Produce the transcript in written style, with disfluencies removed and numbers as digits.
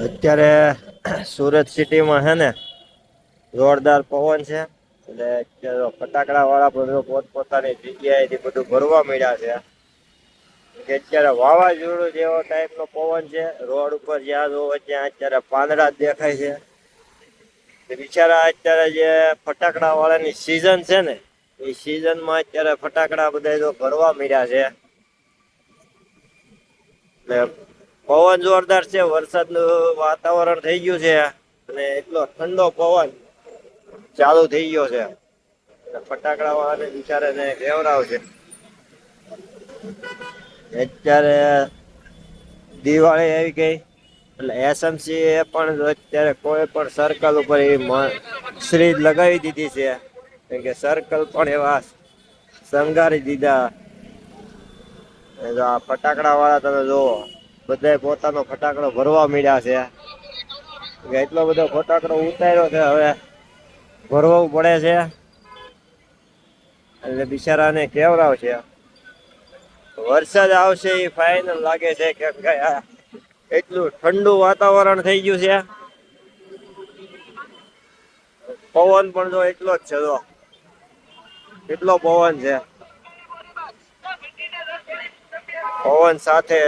અત્યારે સુરત સિટીમાં છે ને જોરદાર પવન છે. એટલે ફટાકડા વાળા બધું પોતપોતાની જગ્યાએથી બધું ભરવા મળ્યા છે. કે અત્યારે વાવાઝોડું જેવો ટાઈપ નો પવન છે. રોડ ઉપર જ્યાં જોવો ત્યાં અત્યારે પાંદડા જ દેખાય છે. બિચારા અત્યારે જે ફટાકડા વાળાની સિઝન છે ને એ સિઝન માં અત્યારે ફટાકડા બધા તો ભરવા મળ્યા છે. પવન જોરદાર છે. વરસાદનું વાતાવરણ થઈ ગયું છે. અને એટલો ઠંડો પવન ચાલુ થઇ ગયો છે. ફટાકડા વાળાને બિચારાને કેવડાવશે. અત્યારે દિવાળી આવી ગઈ. એટલે એસએમસી એ પણ અત્યારે કોઈ પણ સર્કલ ઉપર એ શ્રીજ લગાવી દીધી છે. કેમ કે સર્કલ પણ એવા શંગારી દીધા. આ ફટાકડા વાળા તમે જોવો બધા પોતાનો ફટાકડો ભરવા મળ્યા છે. એટલો બધો ફટાકડો ઉતાર્યો છે હવે ભરવું પડે છે. એટલે બિચારાને કેવડાવશે. વરસાદ આવશે એ ફાઈનલ લાગે છે. કેમ કે એટલું ઠંડુ વાતાવરણ થઈ ગયું છે. પવન પણ જો એટલો જ છે. જો કેટલો પવન છે. પવન સાથે